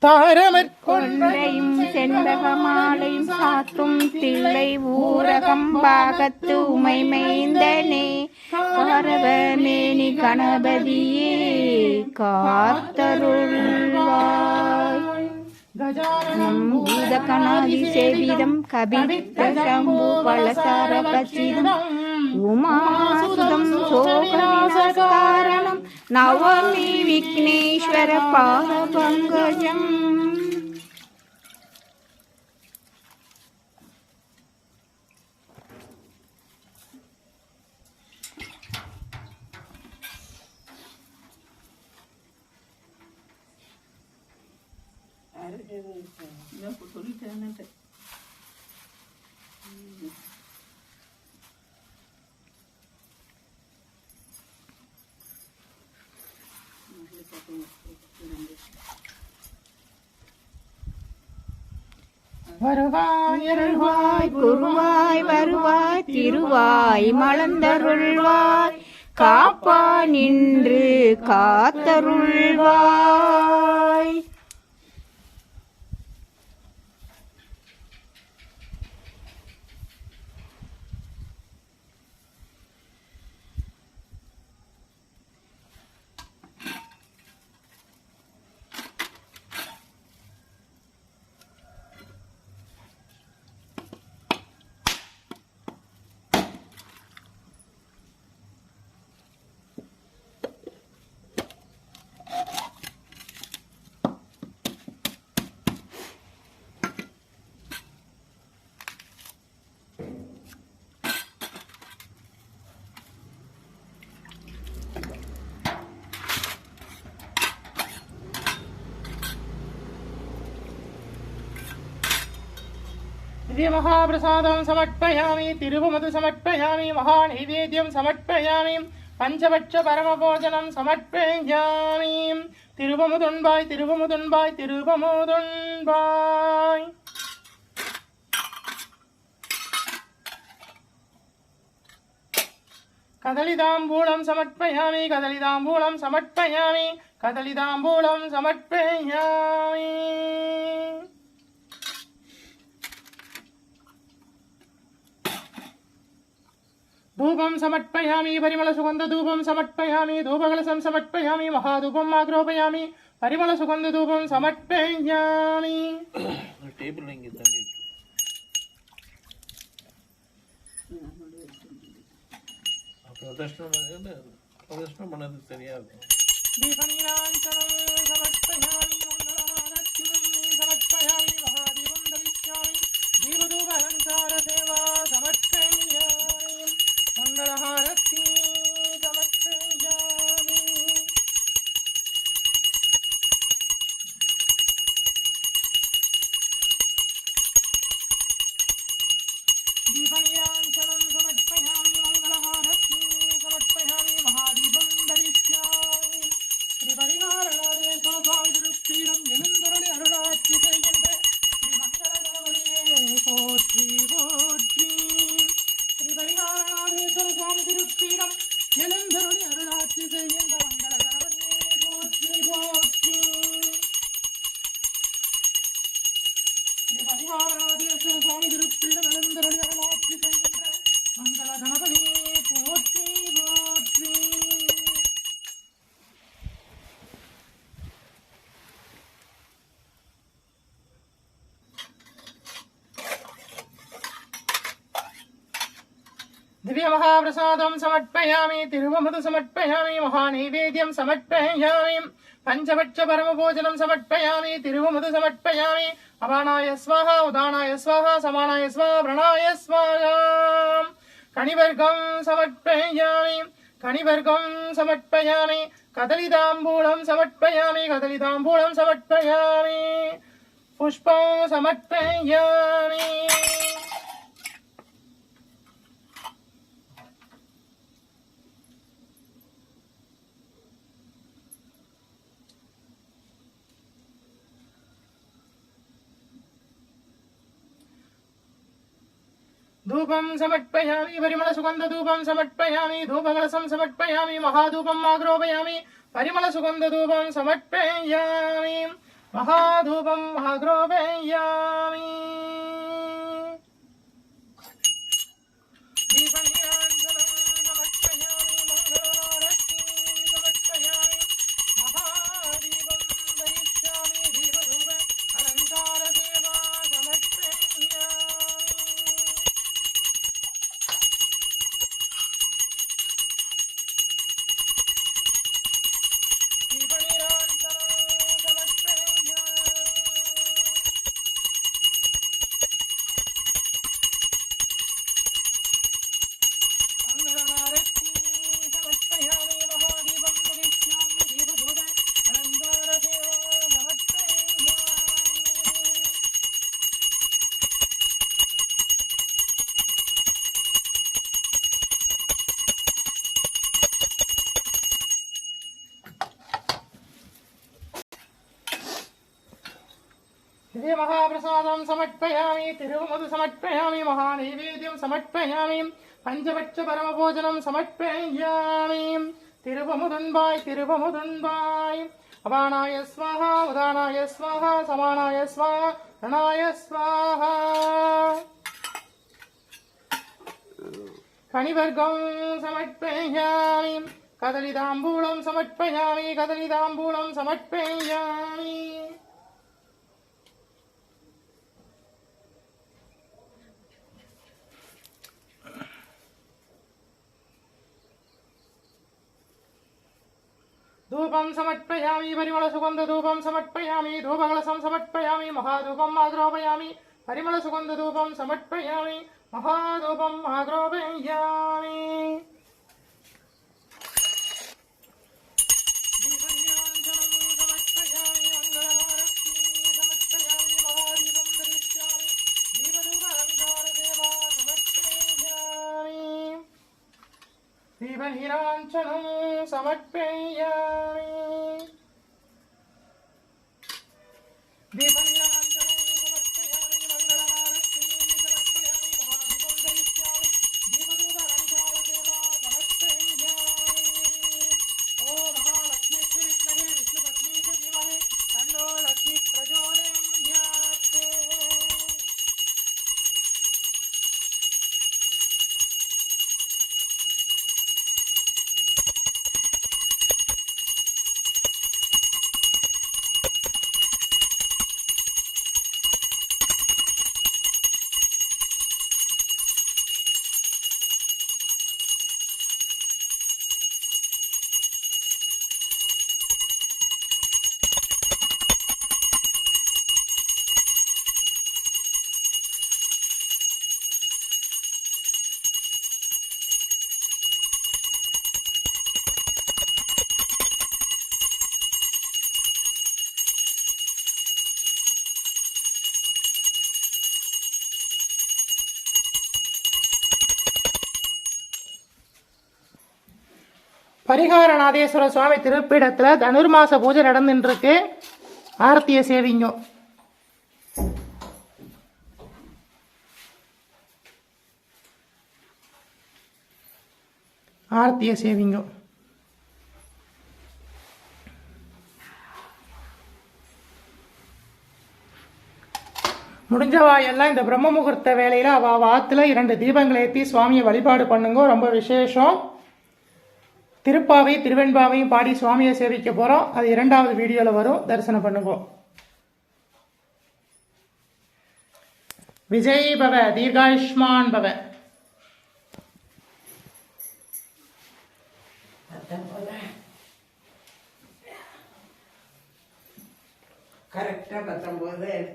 தாரமற்கொன்றையும் செண்பகமாலையும் சாத்தும் தில்லை ஊரகம் பாகத்து உமைமைந்தனே காரவமேனி கணபதியே காத்தருள்வாய். பூதகணாதி சேவிதம் கபித்தம்பு பலசார கச்சிதம் உமாசுதம் சோகவிநாசகாரணம் நவமி விக்னேஸ்வர பாதபங்கஜம். வருவாய் அருள்வாய் குருவாய் வருவாய் திருவாய் மலர்ந்தருள்வாய் காப்பா நின்று காத்தருள்வாய். महाप्रसादं समर्पयामि तिरुवमधु समर्पयामि महानैवेद्यं समर्पयामि पंचपक्ष परमभोजनं समर्पयामि तिरुवमुदुन्बाय तिरुवमुदुन्बाय तिरुवमुदुन्बाय. कदलीताम्बूलं समर्पयामि कदलीताम्बूलं समर्पयामि कदलीताम्बूलं समर्पयामि. धूपं समर्पयामि परिमल सुगंध धूपं समर्पयामि धूपकलशं समर्पयामि महाधूपम् आग्रोपयामि परिमल सुगंध धूपं समर्पयामि. दिव्य महाप्रसादं समर्पयामि तिरुवमधु समर्पयामि महानैवेद्यं समर्पयामि पंचपक्ष परमभोजनं समर्पयामि तिरुवमधु समर्पयामि अपानाय स्वाहा उदानाय स्वाहा समानाय स्वाहा प्रणाय स्वाहा. कणिवर्गं समर्पयामि कणिवर्गं समर्पयामि कदलीताम्बूलं समर्पयामि कदलीताम्बूलं समर्पयामि पुष्पं समर्पयामि. धूपं समर्पयामि परिमल सुगंध धूपं समर्पयामि धूपकलशं समर्पयामि महाधूपम् आग्रोपयामि परिमल सुगंध धूपं समर्पयामि महाधूपं महाग्रोपयामि दीपनीराञ्जनं समर्पयामि मङ्गलारतिं समर्पयामि महादीपं दहिष्यामि दीपधूप अलङ्कारसेवा समर्पयामि दिव्य महाप्रसादं समर्पयामि तिरुमधु समर्पयामि महानैवेद्यं समर्पयामि पंचपक्ष परमभोजनं समर्पयामि तिरुवमुदुन्बाय अपानाय स्वाहा उदानाय स्वाहा समानाय स्वाहा ரணாய स्वाहा कणिवर्गं समर्पयामि कदलीताम्बूलं समर्पयामि धूपं समर्पयामि परिमलसुगन्धधूपं समर्पयामि धूपकलशं समर्पयामि महाधूपम् आग्रोपयामि परिमलसुगन्धधूपं समर्पयामि महाधूपम् आग्रोपयामि दीपनीराञ्जनं समर्पयामि मङ्गलहारतिं समर्पयामि महादीपं दरिष्यामि दीपधूपालङ्कारसेवा समर्पयामि दीपनीराञ्जनं समर्पयामि दीपनीराञ्जनं समर्पयामि मङ्गलहारतिं समर्पयामि महादीपं दरिष्यामि दीपधूपालङ्कारसेवा समर्पयामि ॐ महालक्ष्मीश्री विद्महे विष्णुपत्नी च धीमहि तन्नो लक्ष्मी प्रचोदयात् பரிகாரநாதேஸ்வர சுவாமி திருப்பீடத்தில் தனுர்மாச பூஜை நடந்துட்டு இருக்கு. ஆரத்தியை சேவிங்க. ஆரத்தியை சேவிங்க. முடிஞ்சவா எல்லாம் இந்த பிரம்ம முகூர்த்த வேலையில் அவள் ஆற்றுல 2 தீபங்களை ஏற்றி சுவாமியை வழிபாடு பண்ணுங்க. ரொம்ப விசேஷம். திருப்பாவை திருவெண்பாவையும் பாடி சுவாமியை சேவிக்க போகிறோம். அது 2வது வீடியோவில் வரும். தரிசனம் பண்ணுங்க. விஜய் பவ தீர்காயுஷ்மான் பவ. கரெக்டாக 19